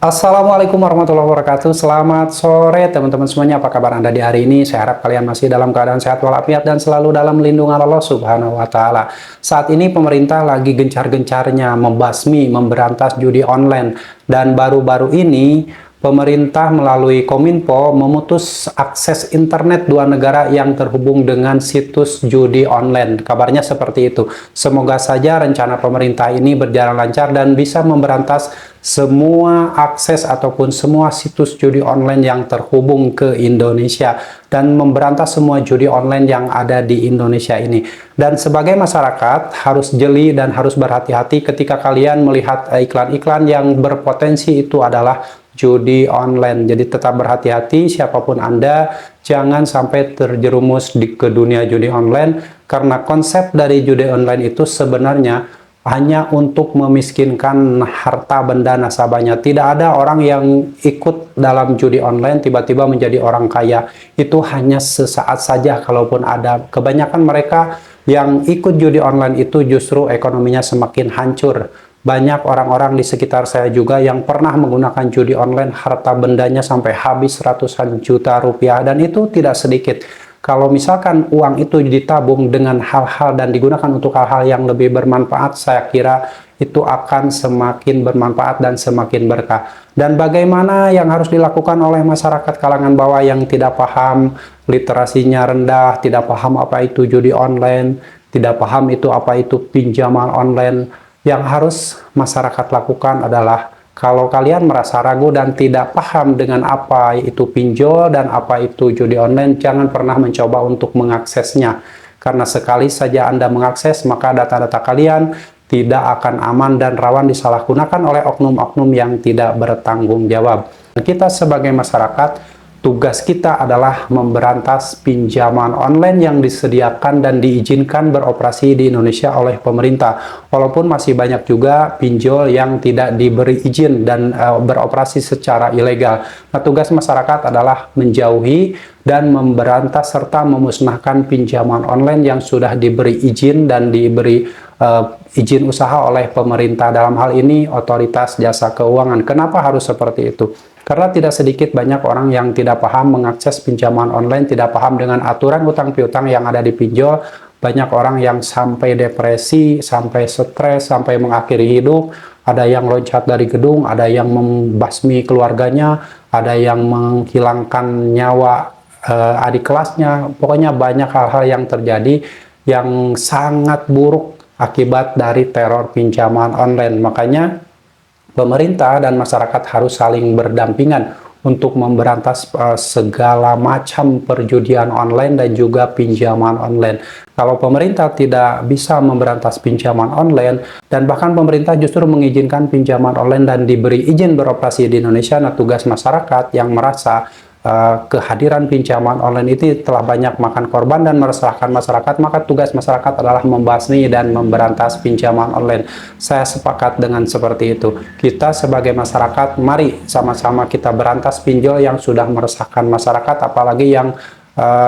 Assalamualaikum warahmatullahi wabarakatuh. Selamat sore teman-teman semuanya. Apa kabar Anda di hari ini? Saya harap kalian masih dalam keadaan sehat walafiat dan selalu dalam lindungan Allah Subhanahu wa taala. Saat ini pemerintah lagi gencar-gencarnya membasmi, memberantas judi online, dan baru-baru ini pemerintah melalui Kominfo memutus akses internet dua negara yang terhubung dengan situs judi online. Kabarnya seperti itu. Semoga saja rencana pemerintah ini berjalan lancar dan bisa memberantas semua akses ataupun semua situs judi online yang terhubung ke Indonesia dan memberantas semua judi online yang ada di Indonesia ini. Dan sebagai masyarakat harus jeli dan harus berhati-hati ketika kalian melihat iklan-iklan yang berpotensi itu adalah judi online. Jadi tetap berhati-hati siapapun Anda, jangan sampai terjerumus ke dunia judi online, karena konsep dari judi online itu sebenarnya hanya untuk memiskinkan harta benda nasabahnya. Tidak ada orang yang ikut dalam judi online tiba-tiba menjadi orang kaya. Itu hanya sesaat saja kalaupun ada. Kebanyakan mereka yang ikut judi online itu justru ekonominya semakin hancur. Banyak orang-orang di sekitar saya juga yang pernah menggunakan judi online, harta bendanya sampai habis ratusan juta rupiah, dan itu tidak sedikit. Kalau misalkan uang itu ditabung dengan hal-hal dan digunakan untuk hal-hal yang lebih bermanfaat, saya kira itu akan semakin bermanfaat dan semakin berkah. Dan bagaimana yang harus dilakukan oleh masyarakat kalangan bawah yang tidak paham, literasinya rendah, tidak paham apa itu judi online, tidak paham itu apa itu pinjaman online. Yang harus masyarakat lakukan adalah, kalau kalian merasa ragu dan tidak paham dengan apa itu pinjol dan apa itu judi online, jangan pernah mencoba untuk mengaksesnya. Karena sekali saja Anda mengakses, maka data-data kalian tidak akan aman dan rawan disalahgunakan oleh oknum-oknum yang tidak bertanggung jawab. Kita sebagai masyarakat, tugas kita adalah memberantas pinjaman online yang disediakan dan diizinkan beroperasi di Indonesia oleh pemerintah. Walaupun masih banyak juga pinjol yang tidak diberi izin dan beroperasi secara ilegal. Nah, tugas masyarakat adalah menjauhi dan memberantas serta memusnahkan pinjaman online yang sudah diberi izin dan diberi izin usaha oleh pemerintah. Dalam hal ini Otoritas Jasa Keuangan. Kenapa harus seperti itu? Karena tidak sedikit banyak orang yang tidak paham mengakses pinjaman online, tidak paham dengan aturan utang piutang yang ada di pinjol. Banyak orang yang sampai depresi, sampai stres, sampai mengakhiri hidup. Ada yang loncat dari gedung, ada yang membasmi keluarganya, ada yang menghilangkan nyawa adik kelasnya. Pokoknya banyak hal-hal yang terjadi yang sangat buruk akibat dari teror pinjaman online. Makanya pemerintah dan masyarakat harus saling berdampingan untuk memberantas segala macam perjudian online dan juga pinjaman online. Kalau pemerintah tidak bisa memberantas pinjaman online, dan bahkan pemerintah justru mengizinkan pinjaman online dan diberi izin beroperasi di Indonesia, nah tugas masyarakat yang merasa kehadiran pinjaman online itu telah banyak makan korban dan meresahkan masyarakat, maka tugas masyarakat adalah membasmi dan memberantas pinjaman online. Saya sepakat dengan seperti itu. Kita sebagai masyarakat, mari sama-sama kita berantas pinjol yang sudah meresahkan masyarakat, apalagi yang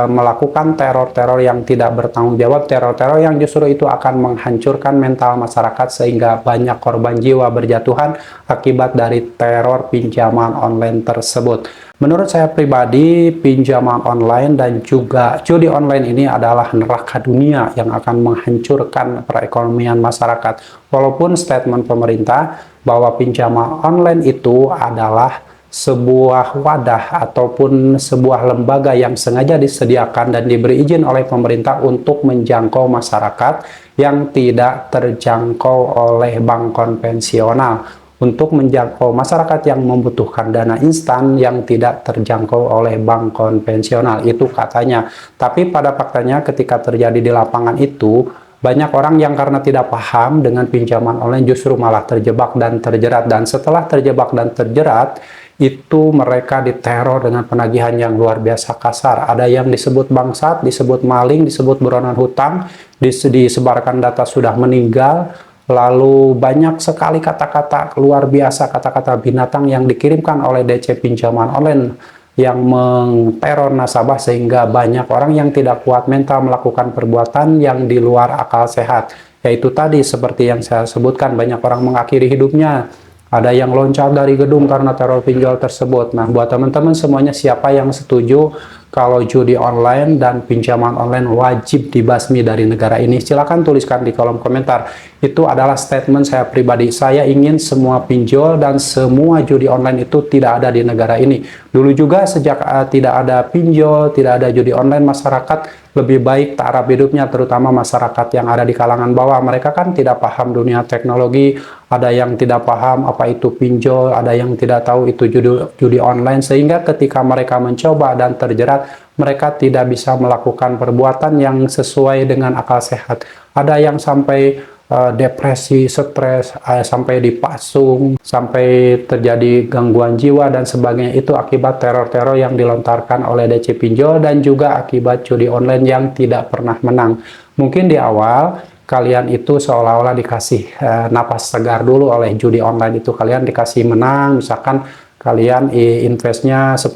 melakukan teror-teror yang tidak bertanggung jawab, teror-teror yang justru itu akan menghancurkan mental masyarakat sehingga banyak korban jiwa berjatuhan akibat dari teror pinjaman online tersebut. Menurut saya pribadi, pinjaman online dan juga judi online ini adalah neraka dunia yang akan menghancurkan perekonomian masyarakat. Walaupun statement pemerintah bahwa pinjaman online itu adalah sebuah wadah ataupun sebuah lembaga yang sengaja disediakan dan diberi izin oleh pemerintah untuk menjangkau masyarakat yang tidak terjangkau oleh bank konvensional, untuk menjangkau masyarakat yang membutuhkan dana instan yang tidak terjangkau oleh bank konvensional, itu katanya. Tapi pada faktanya ketika terjadi di lapangan itu, banyak orang yang karena tidak paham dengan pinjaman online justru malah terjebak dan terjerat, dan setelah terjebak dan terjerat itu mereka diteror dengan penagihan yang luar biasa kasar. Ada yang disebut bangsat, disebut maling, disebut buronan hutang, disebarkan data sudah meninggal, lalu banyak sekali kata-kata luar biasa, kata-kata binatang yang dikirimkan oleh DC pinjaman online yang menteror nasabah sehingga banyak orang yang tidak kuat mental melakukan perbuatan yang di luar akal sehat. Yaitu tadi seperti yang saya sebutkan, banyak orang mengakhiri hidupnya ada yang loncat dari gedung karena teror pinjol tersebut. Nah, buat teman-teman semuanya, siapa yang setuju kalau judi online dan pinjaman online wajib dibasmi dari negara ini? Silahkan tuliskan di kolom komentar. Itu adalah statement saya pribadi. Saya ingin semua pinjol dan semua judi online itu tidak ada di negara ini. Dulu juga sejak tidak ada pinjol, tidak ada judi online, masyarakat lebih baik taraf hidupnya, terutama masyarakat yang ada di kalangan bawah. Mereka kan tidak paham dunia teknologi, ada yang tidak paham apa itu pinjol, ada yang tidak tahu itu judi online, sehingga ketika mereka mencoba dan terjerat, mereka tidak bisa melakukan perbuatan yang sesuai dengan akal sehat. Ada yang sampai depresi, stres, sampai dipasung, sampai terjadi gangguan jiwa dan sebagainya. Itu akibat teror-teror yang dilontarkan oleh DC pinjol dan juga akibat judi online yang tidak pernah menang. Mungkin di awal kalian itu seolah-olah dikasih napas segar dulu oleh judi online itu. Kalian dikasih menang, misalkan kalian investnya 10.000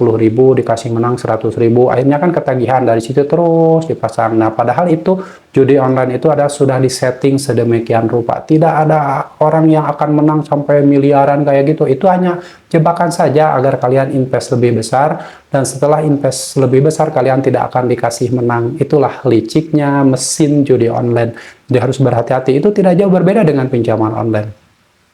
dikasih menang 100.000, akhirnya kan ketagihan, dari situ terus dipasang. Nah, padahal itu judi online itu sudah disetting sedemikian rupa. Tidak ada orang yang akan menang sampai miliaran kayak gitu. Itu hanya jebakan saja agar kalian invest lebih besar, dan setelah invest lebih besar kalian tidak akan dikasih menang. Itulah liciknya mesin judi online. Jadi harus berhati-hati. Itu tidak jauh berbeda dengan pinjaman online.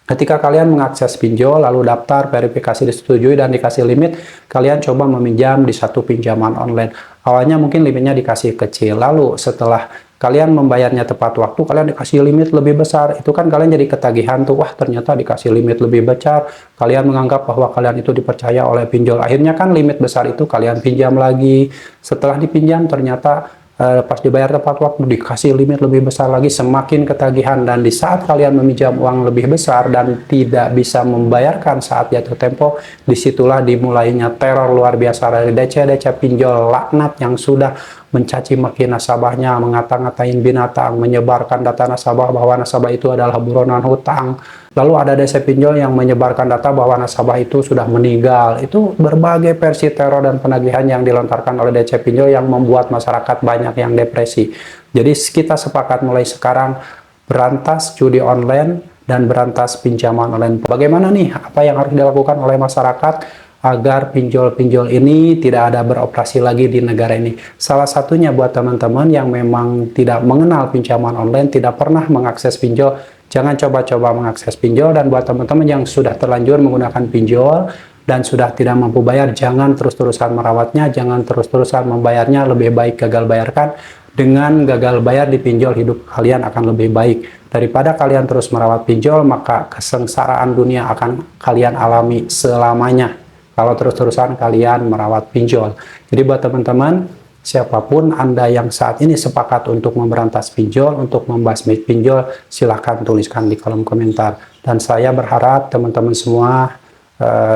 Ketika kalian mengakses pinjol, lalu daftar, verifikasi disetujui, dan dikasih limit, kalian coba meminjam di satu pinjaman online. Awalnya mungkin limitnya dikasih kecil, lalu setelah kalian membayarnya tepat waktu, kalian dikasih limit lebih besar. Itu kan kalian jadi ketagihan tuh, wah ternyata dikasih limit lebih besar. Kalian menganggap bahwa kalian itu dipercaya oleh pinjol. Akhirnya kan limit besar itu kalian pinjam lagi. Setelah dipinjam ternyata pas dibayar tepat waktu dikasih limit lebih besar lagi, semakin ketagihan. Dan di saat kalian meminjam uang lebih besar dan tidak bisa membayarkan saat jatuh tempo, disitulah dimulainya teror luar biasa dari DC pinjol laknat yang sudah mencaci maki nasabahnya, mengata-ngatain binatang, menyebarkan data nasabah bahwa nasabah itu adalah buronan hutang. Lalu ada DC pinjol yang menyebarkan data bahwa nasabah itu sudah meninggal. Itu berbagai versi teror dan penagihan yang dilontarkan oleh DC pinjol yang membuat masyarakat banyak yang depresi. Jadi kita sepakat mulai sekarang berantas judi online dan berantas pinjaman online. Bagaimana nih? Apa yang harus dilakukan oleh masyarakat agar pinjol-pinjol ini tidak ada beroperasi lagi di negara ini? Salah satunya buat teman-teman yang memang tidak mengenal pinjaman online, tidak pernah mengakses pinjol, jangan coba-coba mengakses pinjol. Dan buat teman-teman yang sudah terlanjur menggunakan pinjol dan sudah tidak mampu bayar, jangan terus-terusan merawatnya, jangan terus-terusan membayarnya. Lebih baik gagal bayarkan. Dengan gagal bayar di pinjol, hidup kalian akan lebih baik. Daripada kalian terus merawat pinjol, maka kesengsaraan dunia akan kalian alami selamanya kalau terus-terusan kalian merawat pinjol. Jadi buat teman-teman, siapapun Anda yang saat ini sepakat untuk memberantas pinjol, untuk membasmi pinjol, silahkan tuliskan di kolom komentar. Dan saya berharap teman-teman semua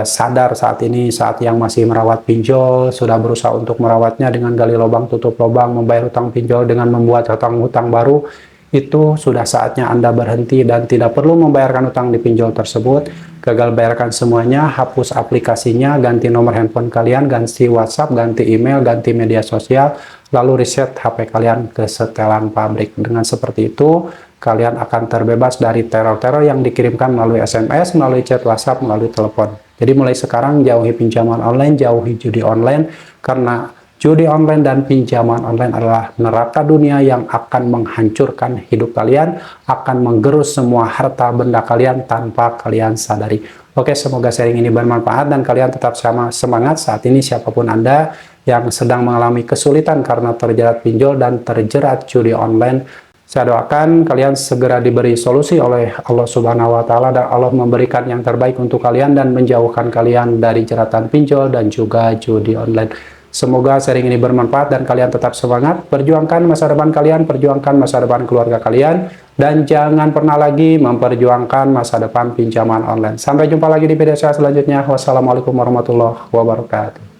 sadar saat ini, saat yang masih merawat pinjol, sudah berusaha untuk merawatnya dengan gali lubang tutup lubang, membayar hutang pinjol dengan membuat hutang-hutang baru. Itu sudah saatnya Anda berhenti dan tidak perlu membayarkan hutang di pinjol tersebut. Gagal bayarkan semuanya, hapus aplikasinya, ganti nomor handphone kalian, ganti WhatsApp, ganti email, ganti media sosial, lalu reset HP kalian ke setelan pabrik. Dengan seperti itu, kalian akan terbebas dari teror-teror yang dikirimkan melalui SMS, melalui chat WhatsApp, melalui telepon. Jadi mulai sekarang jauhi pinjaman online, jauhi judi online, karena judi online dan pinjaman online adalah neraka dunia yang akan menghancurkan hidup kalian, akan menggerus semua harta benda kalian tanpa kalian sadari. Oke, semoga sharing ini bermanfaat dan kalian tetap sama semangat saat ini, siapapun Anda yang sedang mengalami kesulitan karena terjerat pinjol dan terjerat judi online. Saya doakan kalian segera diberi solusi oleh Allah Subhanahu wa Ta'ala, dan Allah memberikan yang terbaik untuk kalian dan menjauhkan kalian dari jeratan pinjol dan juga judi online. Semoga sharing ini bermanfaat dan kalian tetap semangat, perjuangkan masa depan kalian, perjuangkan masa depan keluarga kalian, dan jangan pernah lagi memperjuangkan masa depan pinjaman online. Sampai jumpa lagi di video saya selanjutnya. Wassalamualaikum warahmatullahi wabarakatuh.